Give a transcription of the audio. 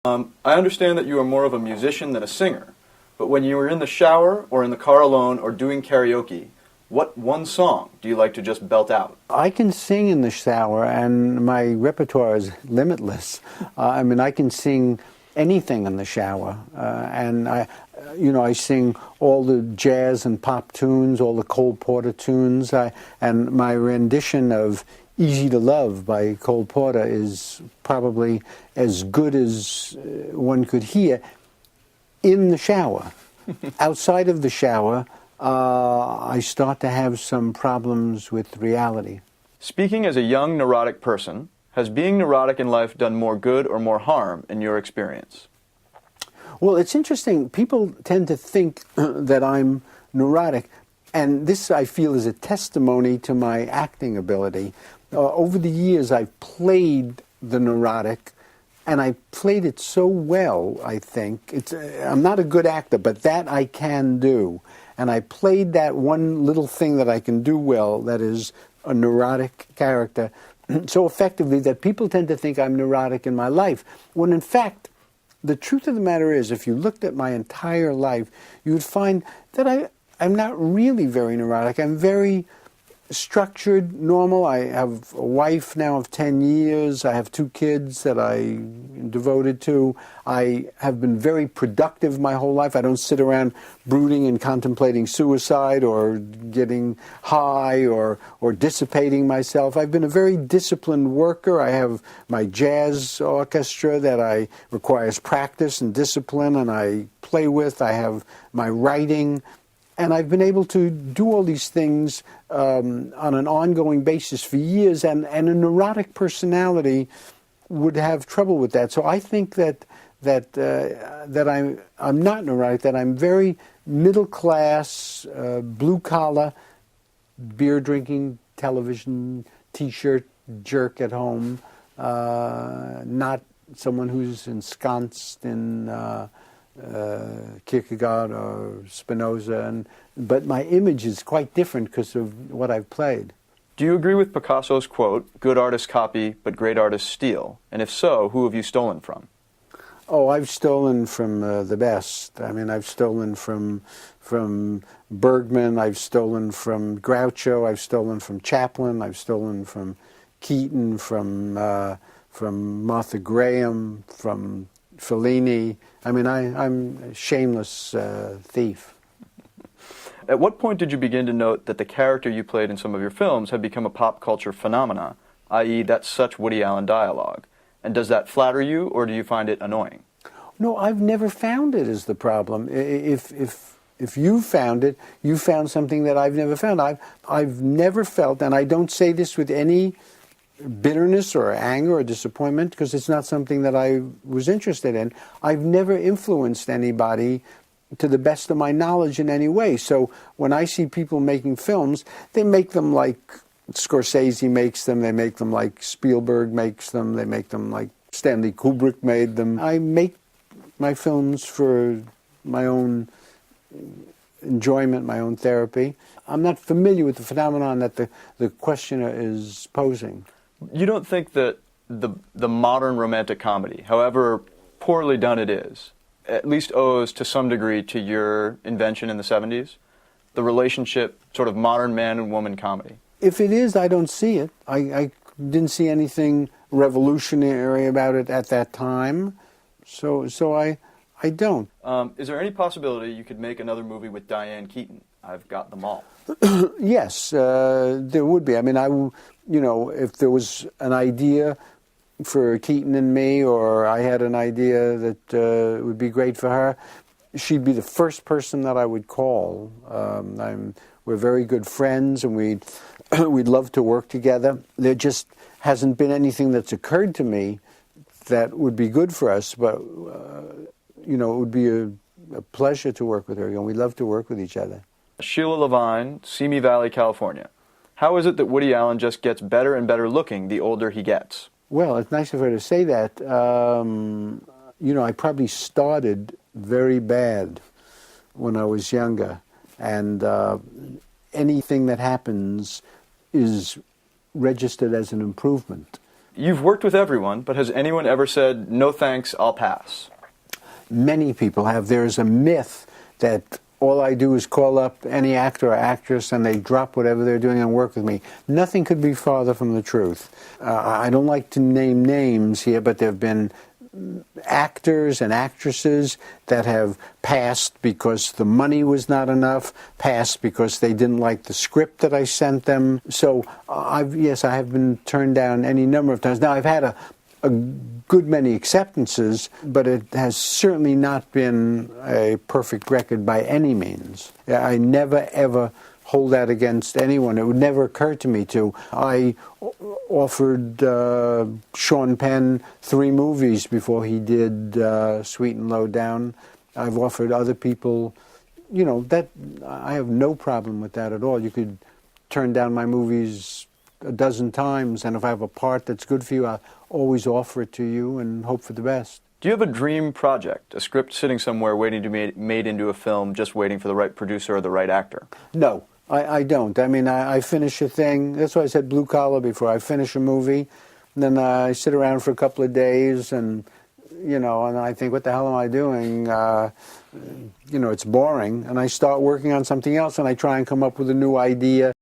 I understand that you are more of a musician than a singer, but when you are in the shower or in the car alone or doing karaoke, what one song do you like to just belt out? I can sing in the shower, and my repertoire is limitless. I can sing anything in the shower, and I sing all the jazz and pop tunes, all the Cole Porter tunes, and my rendition of "Easy to Love" by Cole Porter is probably as good as one could hear in the shower. Outside of the shower, I start to have some problems with reality. Speaking as a young neurotic person, has being neurotic in life done more good or more harm in your experience? Well, it's interesting. People tend to think that I'm neurotic, and this, I feel, is a testimony to my acting ability. Over the years, I've played the neurotic, and I played it so well, I think. I'm not a good actor, but that I can do. And I played that one little thing that I can do well, that is a neurotic character, so effectively that people tend to think I'm neurotic in my life, when in fact, the truth of the matter is, if you looked at my entire life, you would find that I'm not really very neurotic. I'm very structured, normal. I have a wife now of 10 years. I have 2 kids that I'm devoted to. I have been very productive my whole life. I don't sit around brooding and contemplating suicide or getting high or dissipating myself. I've been a very disciplined worker. I have my jazz orchestra that requires practice and discipline, and I play with. I have my writing. And I've been able to do all these things on an ongoing basis for years, and a neurotic personality would have trouble with that. So I think that I'm not neurotic, that I'm very middle class, blue collar, beer drinking, television, T-shirt jerk at home, not someone who's ensconced in Kierkegaard or Spinoza, but my image is quite different because of what I've played. Do you agree with Picasso's quote, "Good artists copy, but great artists steal"? And if so, who have you stolen from? Oh, I've stolen from the best. I've stolen from Bergman, I've stolen from Groucho, I've stolen from Chaplin, I've stolen from Keaton, from Martha Graham, from Fellini. I'm a shameless thief. At what point did you begin to note that the character you played in some of your films had become a pop culture phenomena, i.e. that's such Woody Allen dialogue? And does that flatter you, or do you find it annoying? No, I've never found it as the problem. If you found it, you found something that I've never found. I've never felt, and I don't say this with any bitterness or anger or disappointment, because it's not something that I was interested in. I've never influenced anybody to the best of my knowledge in any way. So when I see people making films, they make them like Scorsese makes them, they make them like Spielberg makes them, they make them like Stanley Kubrick made them. I make my films for my own enjoyment, my own therapy. I'm not familiar with the phenomenon that the questioner is posing. You don't think that the modern romantic comedy, however poorly done it is, at least owes to some degree to your invention in the 70s? The relationship, sort of modern man and woman comedy? If it is, I don't see it. I didn't see anything revolutionary about it at that time, so I don't. Is there any possibility you could make another movie with Diane Keaton? I've got them all. Yes, there would be. If there was an idea for Keaton and me, or I had an idea that would be great for her, she'd be the first person that I would call. We're very good friends, and we'd love to work together. There just hasn't been anything that's occurred to me that would be good for us, but it would be a pleasure to work with her, and we'd love to work with each other. Sheila Levine, Simi Valley, California. How is it that Woody Allen just gets better and better looking the older he gets? Well, it's nice of her to say that. I probably started very bad when I was younger, and anything that happens is registered as an improvement. you've worked with everyone, but has anyone ever said, no thanks, I'll pass? Many people have. There's a myth that all I do is call up any actor or actress and they drop whatever they're doing and work with me. Nothing could be farther from the truth. I don't like to name names here, but there have been actors and actresses that have passed because the money was not enough, passed because they didn't like the script that I sent them. So yes, I have been turned down any number of times. Now, I've had a good many acceptances, but it has certainly not been a perfect record by any means. I never, ever hold that against anyone. It would never occur to me to. I offered Sean Penn 3 movies before he did Sweet and Low Down. I've offered other people, that I have no problem with that at all. You could turn down my movies a dozen times, and if I have a part that's good for you, I'll always offer it to you and hope for the best. Do you have a dream project, a script sitting somewhere waiting to be made into a film, just waiting for the right producer or the right actor? No, I don't. I mean, I finish a thing. That's why I said blue collar before. I finish a movie, and then I sit around for a couple of days, and and I think, what the hell am I doing? It's boring, and I start working on something else, and I try and come up with a new idea.